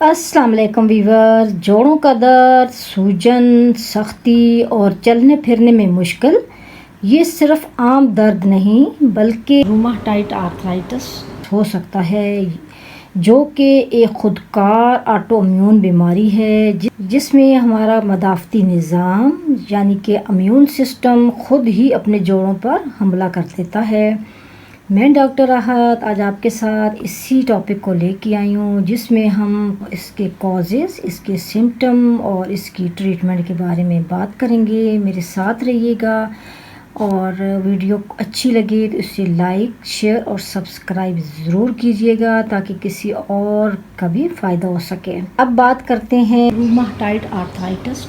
अस्सलाम वालेकुम वीवर। जोड़ों का दर्द, सूजन, सख्ती और चलने फिरने में मुश्किल ये सिर्फ आम दर्द नहीं बल्कि रूमाटाइड आर्थराइटिस हो सकता है, जो कि एक खुदकार ऑटो इम्यून बीमारी है जिसमें हमारा मदाफ़ती निज़ाम यानी कि इम्यून सिस्टम खुद ही अपने जोड़ों पर हमला कर देता है। मैं डॉक्टर राहत आज आपके साथ इसी टॉपिक को लेके आई हूँ, जिसमें हम इसके कॉजेज़, इसके सिम्टम और इसकी ट्रीटमेंट के बारे में बात करेंगे। मेरे साथ रहिएगा और वीडियो अच्छी लगे तो इसे लाइक, शेयर और सब्सक्राइब ज़रूर कीजिएगा ताकि किसी और का भी फ़ायदा हो सके। अब बात करते हैं रूमाटाइड आर्थराइटिस,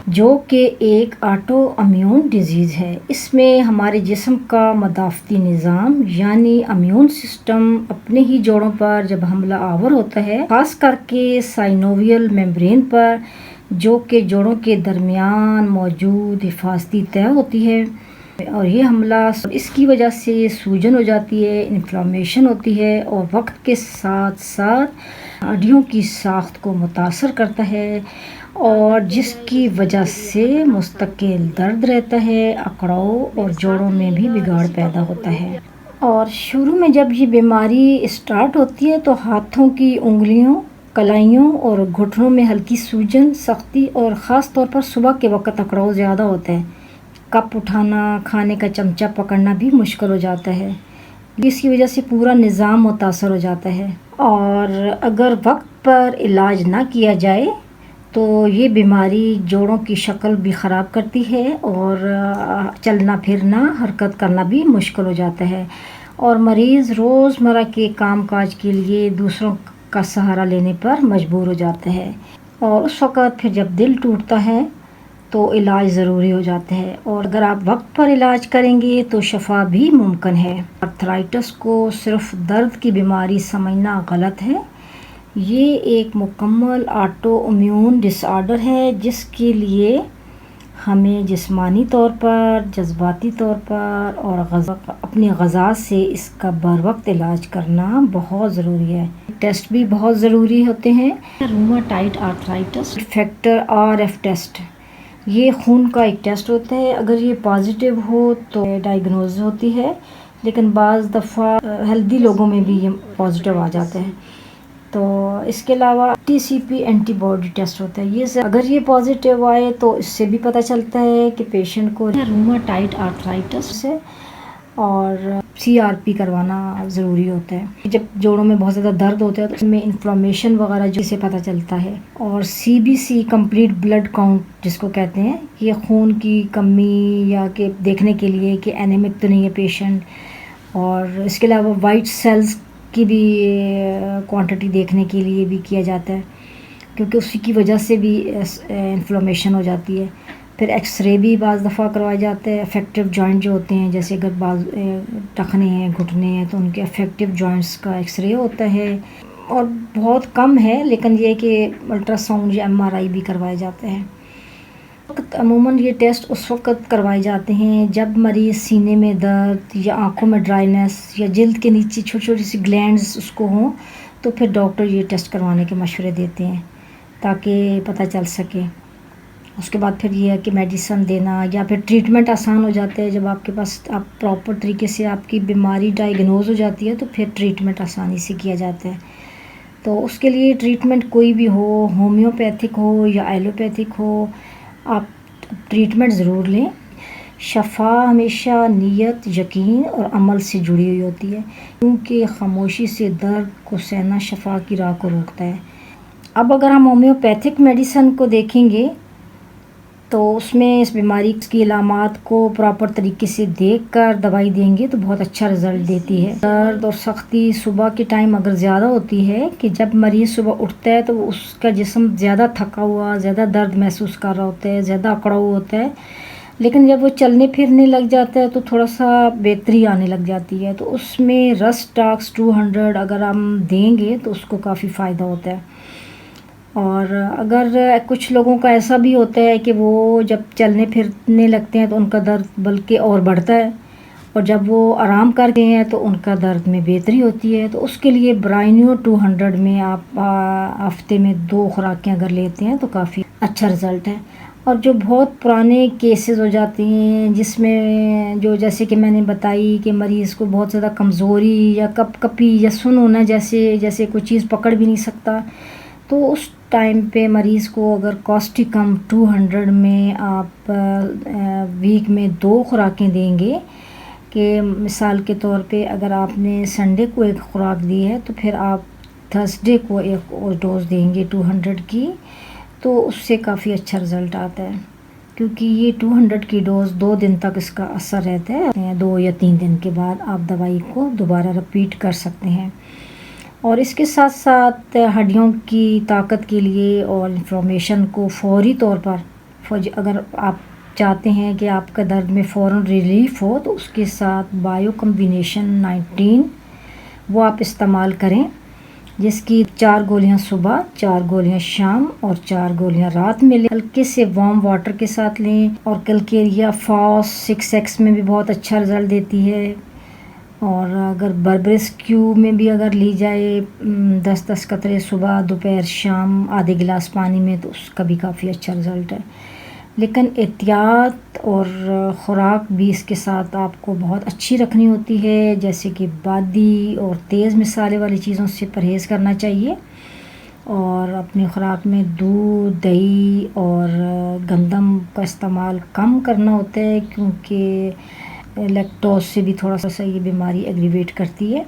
जो कि एक ऑटो इम्यून डिजीज़ है। इसमें हमारे जिस्म का मदाफ़ती निज़ाम यानी इम्यून सिस्टम अपने ही जोड़ों पर जब हमला आवर होता है, ख़ास करके साइनोवियल मेम्ब्रेन पर, जो कि जोड़ों के दरमियान मौजूद हिफाजती तह होती है, और ये हमला इसकी वजह से सूजन हो जाती है, इन्फ्लामेशन होती है और वक्त के साथ साथ हड्डियों की साख्त को मुतासर करता है, और जिसकी वजह से मुस्तकिल दर्द रहता है, अकड़ाव और जोड़ों में भी बिगाड़ पैदा होता है। और शुरू में जब ये बीमारी स्टार्ट होती है तो हाथों की उंगलियों, कलाइयों और घुटनों में हल्की सूजन, सख्ती और ख़ास तौर पर सुबह के वक्त अकड़ाव ज़्यादा होता है। कप उठाना, खाने का चमचा पकड़ना भी मुश्किल हो जाता है। इसकी वजह से पूरा निज़ाम मुतासर हो जाता है, और अगर वक्त पर इलाज ना किया जाए तो ये बीमारी जोड़ों की शक्ल भी ख़राब करती है और चलना फिरना, हरकत करना भी मुश्किल हो जाता है, और मरीज़ रोज़मर्रा के कामकाज के लिए दूसरों का सहारा लेने पर मजबूर हो जाता है। और उस वक़्त फिर जब दिल टूटता है तो इलाज ज़रूरी हो जाता है, और अगर आप वक्त पर इलाज करेंगे तो शफा भी मुमकिन है। आर्थराइटिस को सिर्फ दर्द की बीमारी समझना गलत है। ये एक मुकम्मल ऑटो इम्यून डिसऑर्डर है, जिसके लिए हमें जिस्मानी तौर पर, जज्बाती तौर पर और अपनी ग़िज़ा से इसका बर वक्त इलाज करना बहुत ज़रूरी है। टेस्ट भी बहुत ज़रूरी होते हैं। Rheumatoid arthritis factor RF test, ये खून का एक टेस्ट होता है। अगर ये पॉजिटिव हो तो डायग्नोज होती है, लेकिन बाज़ दफ़ा हेल्दी लोगों में भी ये पॉजिटिव आ जाता है। तो इसके अलावा TCP एंटीबॉडी टेस्ट होता है। ये अगर ये पॉजिटिव आए तो इससे भी पता चलता है कि पेशेंट को रूमाटाइड आर्थराइटिस है, और CRP करवाना ज़रूरी होता है। जब जोड़ों में बहुत ज़्यादा दर्द होता है तो उसमें इन्फ्लामेशन वगैरह जिससे पता चलता है। और CBC कंप्लीट ब्लड काउंट जिसको कहते हैं, ये खून की कमी या कि देखने के लिए कि एनीमिक तो नहीं है पेशेंट, और इसके अलावा वाइट सेल्स की भी क्वांटिटी देखने के लिए भी किया जाता है, क्योंकि उसी की वजह से भी इन्फ्लामेशन हो जाती है। फिर एक्सरे भी बाज़ दफ़ा करवाया जाता है। अफेक्टिव जॉइंट जो होते हैं, जैसे अगर टखने हैं, घुटने हैं, तो उनके अफेक्टिव जॉइंट्स का एक्सरे होता है, और बहुत कम है, लेकिन ये कि अल्ट्रासाउंड या MRI भी करवाया जाता है। अमूमन ये टेस्ट उस वक्त करवाए जाते हैं जब मरीज़ सीने में दर्द या आँखों में ड्राइनेस या जिल्द के नीचे छोटी छोटी सी ग्लैंड्स उसको हों, तो फिर डॉक्टर ये टेस्ट करवाने के मशवरे देते हैं ताकि पता चल सके। उसके बाद फिर ये है कि मेडिसिन देना या फिर ट्रीटमेंट आसान हो जाता है। जब आपके पास आप प्रॉपर तरीके से आपकी बीमारी डायग्नोज हो जाती है तो फिर ट्रीटमेंट आसानी से किया जाता है। तो उसके लिए ट्रीटमेंट कोई भी हो, होम्योपैथिक हो या एलोपैथिक हो, आप ट्रीटमेंट ज़रूर लें। शफा हमेशा नीयत, यकीन और अमल से जुड़ी हुई होती है, क्योंकि खामोशी से दर्द को सहना शफा की राह को रोकता है। अब अगर हम होम्योपैथिक मेडिसिन को देखेंगे तो उसमें इस बीमारी की अलामात को प्रॉपर तरीके से देखकर दवाई देंगे तो बहुत अच्छा रिज़ल्ट देती है। दर्द और सख्ती सुबह के टाइम अगर ज़्यादा होती है कि जब मरीज़ सुबह उठता है तो उसका जिस्म ज़्यादा थका हुआ, ज़्यादा दर्द महसूस कर रहा होता है, ज़्यादा अकड़ा हुआ होता है, लेकिन जब वो चलने फिरने लग जाता है तो थोड़ा सा बेहतरी आने लग जाती है। तो उसमें रस्टॉक्स 200 अगर हम देंगे तो उसको काफ़ी फ़ायदा होता है। और अगर कुछ लोगों का ऐसा भी होता है कि वो जब चलने फिरने लगते हैं तो उनका दर्द बल्कि और बढ़ता है, اور جب وہ آرام کرتے ہیں تو ان کا درد میں بہتری ہوتی ہے. تو اس کے لیے برائنیو 200 میں آپ ہفتے میں 2 خوراکیں اگر لیتے ہیں تو کافی اچھا رزلٹ ہے. اور جو بہت پرانے کیسز ہو جاتے ہیں جس میں جو جیسے کہ میں نے بتائی کہ مریض کو بہت زیادہ کمزوری یا کپ کپی یا سن ہونا جیسے کوئی چیز پکڑ بھی نہیں سکتا، تو اس ٹائم پہ مریض کو اگر کوسٹیکم 200 میں آپ ویک میں 2 خوراکیں دیں گے، کہ مثال کے طور پہ اگر آپ نے سنڈے کو ایک خوراک دی ہے تو پھر آپ تھرسڈے کو ایک اور ڈوز دیں گے 200 کی، تو اس سے کافی اچھا رزلٹ آتا ہے. کیونکہ یہ 200 کی ڈوز 2 دن تک اس کا اثر رہتا ہے، 2 یا 3 دن کے بعد آپ دوائی کو دوبارہ رپیٹ کر سکتے ہیں. اور اس کے ساتھ ساتھ ہڈیوں کی طاقت کے لیے اور انفلمیشن کو فوری طور پر اگر آپ چاہتے ہیں کہ آپ کا درد میں فوراً ریلیف ہو، تو اس کے ساتھ بایو کمبینیشن 19 وہ آپ استعمال کریں، جس کی 4 گولیاں صبح، 4 گولیاں شام اور 4 گولیاں رات میں لیں. ہلکے سے وارم واٹر کے ساتھ لیں. اور کلکیریا فاس 6X میں بھی بہت اچھا رزلٹ دیتی ہے. اور اگر بربرس کیو میں بھی اگر لی جائے 10 قطرے صبح، دوپہر، شام آدھے گلاس پانی میں، تو اس کا بھی کافی اچھا رزلٹ ہے. لیکن احتیاط اور خوراک بھی اس کے ساتھ آپ کو بہت اچھی رکھنی ہوتی ہے، جیسے کہ بادی اور تیز مسالے والی چیزوں سے پرہیز کرنا چاہیے. اور اپنی خوراک میں دودھ، دہی اور گندم کا استعمال کم کرنا ہوتا ہے، کیونکہ لیکٹوز سے بھی تھوڑا سا یہ بیماری ایگریویٹ کرتی ہے.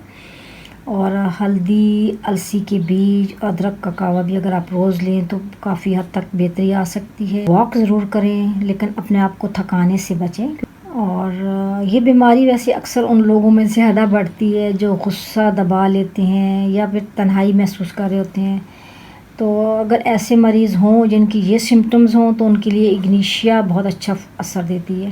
اور ہلدی، السی کے بیج، ادرک کا کہوہ بھی اگر آپ روز لیں تو کافی حد تک بہتری آ سکتی ہے. واک ضرور کریں، لیکن اپنے آپ کو تھکانے سے بچیں. اور یہ بیماری ویسے اکثر ان لوگوں میں زیادہ بڑھتی ہے جو غصہ دبا لیتے ہیں یا پھر تنہائی محسوس کر رہے ہوتے ہیں. تو اگر ایسے مریض ہوں جن کی یہ سمٹمز ہوں تو ان کے لیے اگنیشیا بہت اچھا اثر دیتی ہے،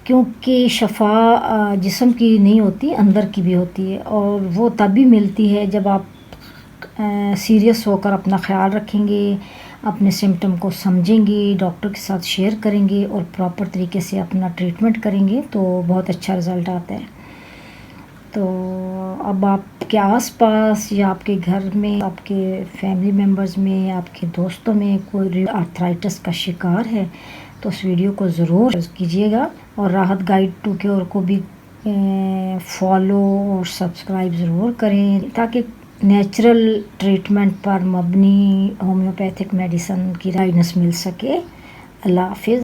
کیونکہ شفا جسم کی نہیں ہوتی، اندر کی بھی ہوتی ہے. اور وہ تب بھی ملتی ہے جب آپ سیریس ہو کر اپنا خیال رکھیں گے، اپنے سمٹم کو سمجھیں گے، ڈاکٹر کے ساتھ شیئر کریں گے اور پراپر طریقے سے اپنا ٹریٹمنٹ کریں گے تو بہت اچھا رزلٹ آتا ہے. تو اب آپ کے آس پاس یا آپ کے گھر میں، آپ کے فیملی ممبرز میں، آپ کے دوستوں میں کوئی آرتھرائٹس کا شکار ہے تو اس ویڈیو کو ضرور کیجیے گا. اور راحت گائیڈ ٹو کیور کو بھی فالو اور سبسکرائب ضرور کریں، تاکہ نیچرل ٹریٹمنٹ پر مبنی ہومیوپیتھک میڈیسن کی گائیڈنس مل سکے. اللہ حافظ.